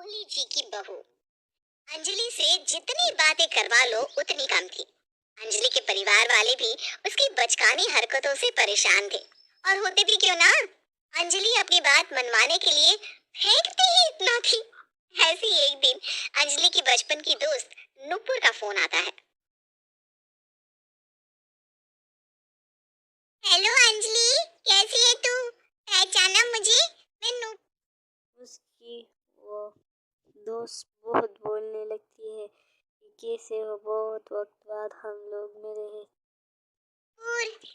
कोहली जी की बहू अंजलि से जितनी बातें करवा लो उतनी कम थी। अंजलि के परिवार वाले भी उसकी बचकानी हरकतों से परेशान थे, और होते भी क्यों ना। अंजलि अपनी बात मनवाने के लिए फेंकती ही इतना थी। ऐसे ही एक दिन अंजलि की बचपन की दोस्त नुपुर का फोन आता है। हेलो अंजलि, कैसी है तू? पहचाना मुझे? मैं उसकी वो दोस्त बहुत बोलने लगती है कि कैसे हो, बहुत वक्त बाद हम लोग मिले हैं। नुपुर।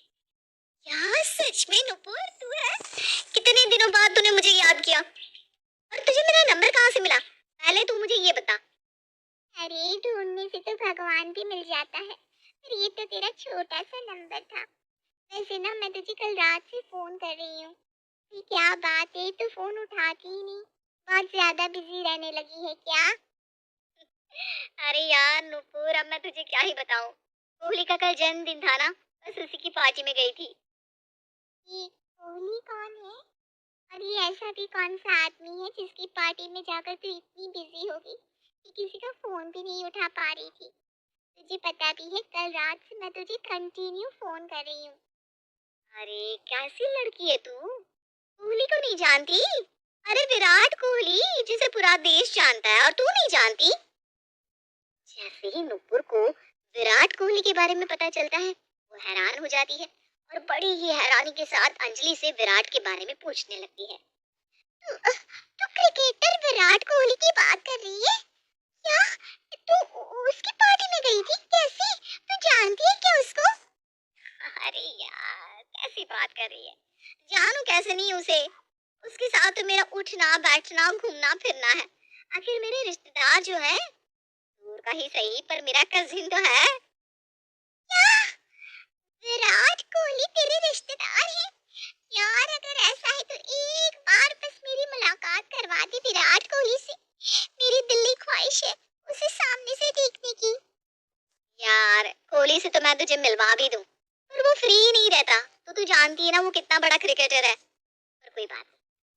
यार सच में नुपुर तू है? कितने दिनों बाद तूने मुझे याद किया। और तुझे मेरा नंबर कहाँ से मिला? पहले तू मुझे ये बता। अरे ढूंढने से तो भगवान भी मिल जाता है, पर ये तो तेरा छोटा सा नंबर था। वैसे ना मैं तुझे कल रात से फोन कर रही हूँ। ये क्या बात है, तू फोन उठाती ही नहीं? बहुत ज्यादा बिजी रहने लगी है क्या? अरे यार नुपुर, अब मैं तुझे क्या ही बताऊं। कोहली का कल जन्मदिन था ना, बस उसी की पार्टी में गई थी। ये कोहली कौन है? और ये ऐसा भी कौन सा आदमी है जिसकी पार्टी में जाकर तू इतनी बिजी होगी कि किसी का फोन भी नहीं उठा पा रही थी? तुझे पता भी है कल रात से मैं तुझे कंटिन्यू फोन कर रही हूँ। अरे कैसी लड़की है तू, कोहली को नहीं जानती? अरे विराट कोहली, जिसे पूरा देश जानता है, और तू नहीं जानती? जैसे ही नुपुर को विराट कोहली के बारे में पता चलता है, वो हैरान हो जाती है और बड़ी ही हैरानी के साथ अंजलि से विराट के बारे में पूछने लगती है। तू क्रिकेटर विराट कोहली की बात कर रही है क्या? तू उसकी पार्टी में गई थी? कैसे? तू जानती है क्या उसको? अरे यार कैसी बात कर रही है, जानू कैसे नहीं उसे। उसके साथ तो मेरा उठना बैठना घूमना फिरना है। आखिर मेरे रिश्तेदार जो है, दूर का ही सही पर मेरा कजिन तो है। क्या? विराट कोहली तेरे रिश्तेदार है? यार अगर ऐसा है तो एक बार बस मेरी मुलाकात करवा दी विराट कोहली से। मेरी दिल्ली ख्वाहिश है उसे सामने से देखने की। यार कोहली से तो मैं तुझे मिलवा भी दूं, पर वो फ्री ही नहीं रहता। तो तू जानती है ना वो कितना बड़ा क्रिकेटर है। पर कोई बात नहीं,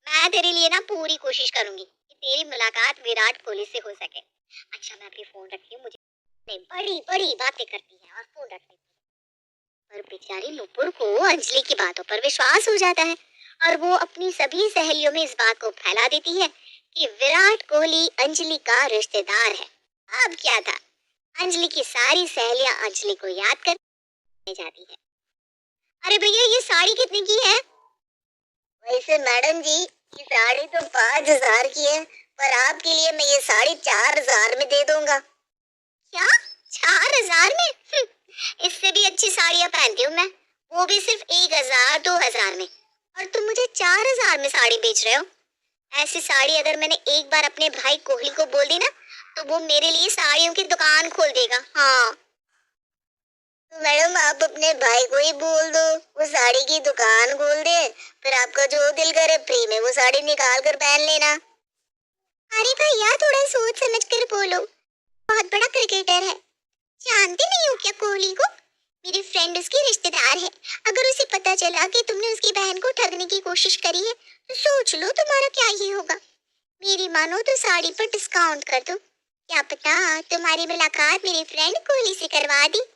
मैं तेरे लिए ना पूरी कोशिश करूंगी कि तेरी मुलाकात विराट कोहली से हो सके। अच्छा मैं अभी फोन रखती हूँ, मुझे बड़ी बड़ी बातें करती है और फोन रख देती है। पर बेचारी नुपुर को अंजलि की बातों पर विश्वास हो जाता है, और वो अपनी सभी सहेलियों में इस बात को फैला देती है कि विराट कोहली अंजलि का रिश्तेदार है। अब क्या था, अंजलि की सारी सहेलियां अंजलि को याद करने जाती है। अरे भैया ये साड़ी कितने की है? वैसे मैडम जी, ये साड़ी तो 5,000 की है, पर आपके लिए मैं ये साड़ी 4,000 में दे दूंगा। क्या? 4,000 में? इससे भी अच्छी साड़ियाँ पहनती हूँ मैं, वो भी सिर्फ 1,000 2,000 में, और तुम मुझे 4,000 में साड़ी बेच रहे हो? ऐसी साड़ी अगर मैंने एक बार अपने भाई कोहली को बोल दी ना, तो वो मेरे लिए साड़ियों की दुकान खोल देगा। हाँ तो मैडम आप अपने भाई को ही बोल दो वो साड़ी की दुकान खोल दे, फिर आपका जो दिल करे फ्री में वो साड़ी निकाल कर पहन लेना। अरे भैया थोड़ा सोच समझ कर बोलो, बहुत बड़ा क्रिकेटर है। जानते नहीं हो क्या कोहली को? मेरी फ्रेंड उसकी रिश्तेदार है। अगर उसे पता चला कि तुमने उसकी बहन को ठगने की कोशिश करी है, तो सोच लो तुम्हारा क्या ही होगा। मेरी मानो तो साड़ी पर डिस्काउंट कर दो, क्या पता तुम्हारी मुलाकात मेरी फ्रेंड कोहली से करवा दी।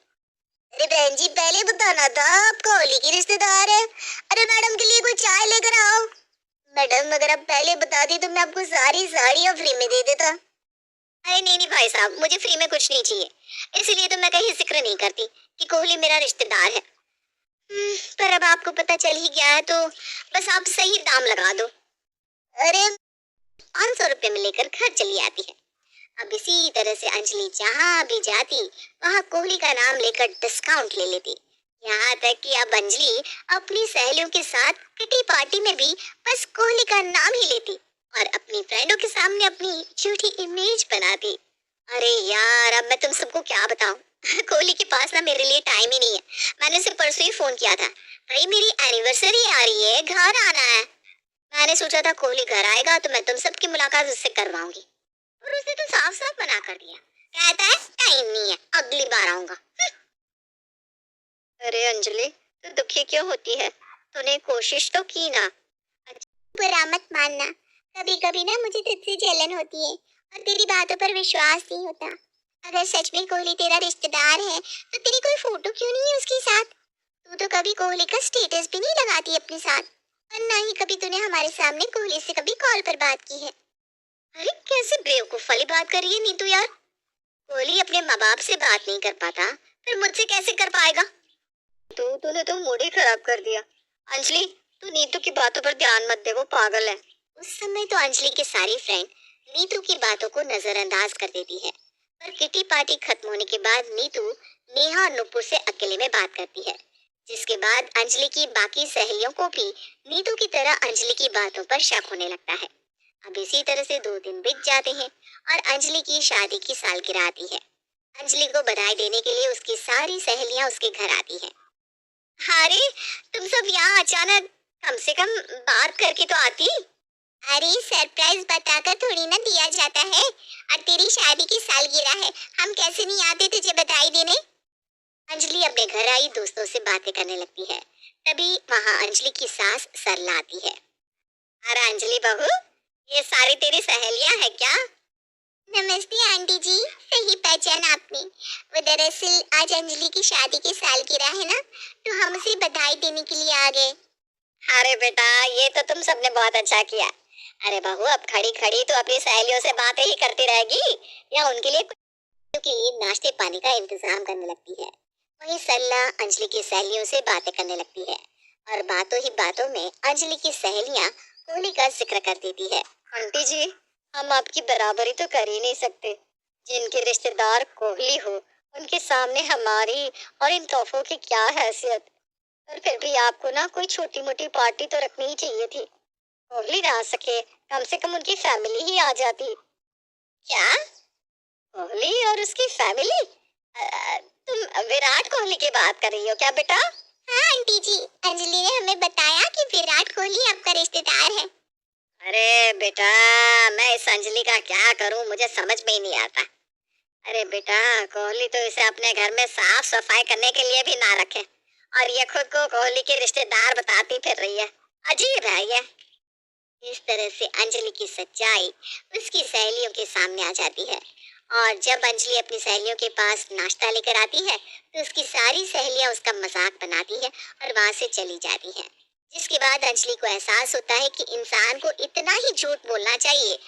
अरे बहन जी पहले बताना था आप कोहली की रिश्तेदार है। अरे मैडम के लिए कोई चाय लेकर आओ। मैडम अगर आप पहले बता दी तो मैं आपको सारी साड़ियाँ फ्री में दे देता। अरे नहीं नहीं भाई साहब, मुझे फ्री में कुछ नहीं चाहिए, इसलिए तो मैं कहीं जिक्र नहीं करती कि कोहली मेरा रिश्तेदार है। पर अब आपको पता चल ही गया है तो बस आप सही दाम लगा दो। अरे 500 रुपए में लेकर घर चली आती है। अब इसी तरह से अंजलि जहाँ भी जाती वहाँ कोहली का नाम लेकर डिस्काउंट ले लेती। यहाँ तक कि अब अंजलि अपनी सहेलियों के साथ किटी पार्टी में भी बस कोहली का नाम ही लेती और अपनी फ्रेंडों के सामने अपनी झूठी इमेज बनाती। अरे यार अब मैं तुम सबको क्या बताऊं। कोहली के पास ना मेरे लिए टाइम ही नहीं है। मैंने उसे परसों ही फोन किया था, भाई मेरी एनिवर्सरी आ रही है, घर आना है। मैंने सोचा था कोहली घर आएगा तो मैं तुम सबकी मुलाकात उससे करवाऊंगी, और उसने तो साफ साफ मना कर दिया। कहता है टाइम नहीं है, अगली बार आऊंगा। अरे अंजलि तू दुखी क्यों होती है, तूने कोशिश तो की ना। बुरा मत मानना, कभी कभी ना मुझे तुझसे जलन होती है और तेरी बातों पर विश्वास नहीं होता। अगर सच में कोहली तेरा रिश्तेदार है तो तेरी कोई फोटो क्यों नहीं है उसके साथ? तू तो कभी कोहली का स्टेटस भी नहीं लगाती अपने साथ, और ना ही कभी तूने हमारे सामने कोहली से कभी कॉल पर बात की है। अरे कैसे बेवकूफ वाली बात कर रही है नीतू यार। कोहली अपने माँ बाप से बात नहीं कर पाता, फिर मुझसे कैसे कर पाएगा? तूने तो मूड ही खराब कर दिया। अंजलि, तू नीतू की बातों पर ध्यान मत दे, वो पागल है। उस समय तो अंजलि के सारी फ्रेंड नीतू की बातों को नजरअंदाज कर देती है, पर किटी पार्टी खत्म होने के बाद नीतू नेहा और नुपुर से अकेले में बात करती है, जिसके बाद अंजलि की बाकी सहेलियों को भी नीतू की तरह अंजलि की बातों पर शक होने लगता है। अब इसी तरह से 2 दिन बीत जाते हैं और अंजलि की शादी की सालगिरह आती है। अंजलि को बधाई देने के लिए उसकी सारी सहेलियां उसके घर आती हैं। अरे तुम सब यहाँ अचानक, कम से कम बात करके तो आती। अरे सरप्राइज बताकर थोड़ी ना दिया जाता है, और तेरी शादी की सालगिरह है, हम कैसे नहीं आते तुझे बधाई देने। अंजलि अपने घर आई दोस्तों से बातें करने लगती है। तभी वहाँ अंजलि की सास सरला आती है। अरे अंजलि बहू, ये सारी तेरी सहेलियां है क्या? नमस्ते आंटी जी, सही पहचान आपने। वो दरअसल आज अंजलि की शादी की सालगिरह है ना, तो हम उसे बधाई देने के लिए आ गए। अरे बेटा, ये तो तुम सबने बहुत अच्छा किया। अरे बहू, अब खड़ी खड़ी तो अपनी सहेलियों से बातें ही करती रहेगी या उनके लिए नाश्ते पानी का इंतजाम करने लगती है। वहीं सरला अंजलि की सहेलियों से बातें करने लगती है, और बातों ही बातों में अंजलि की सहेलियां कोहली का जिक्र कर देती है। आंटी जी, हम आपकी बराबरी तो कर ही नहीं सकते। जिनके रिश्तेदार कोहली हो, उनके सामने हमारी और इन तोहफों की क्या हैसियत। पर फिर भी आपको ना कोई छोटी मोटी पार्टी तो रखनी ही चाहिए थी। कोहली ना आ सके, कम से कम उनकी फैमिली ही आ जाती। क्या? कोहली और उसकी फैमिली? तुम विराट कोहली की बात कर रही हो क्या बेटा? हाँ आंटी जी, अंजलि ने हमें बताया कि विराट कोहली आपका रिश्तेदार है। अरे बेटा, मैं इस अंजलि का क्या करूं, मुझे समझ में ही नहीं आता। अरे बेटा, कोहली तो इसे अपने घर में साफ सफाई करने के लिए भी ना रखे, और ये खुद को कोहली के रिश्तेदार बताती फिर रही है। अजीब है ये। इस तरह से अंजलि की सच्चाई उसकी सहेलियों के सामने आ जाती है, और जब अंजलि अपनी सहेलियों के पास नाश्ता लेकर आती है तो उसकी सारी सहेलियां उसका मजाक बनाती है और वहां से चली जाती हैं। जिसके बाद अंजलि को एहसास होता है कि इंसान को इतना ही झूठ बोलना चाहिए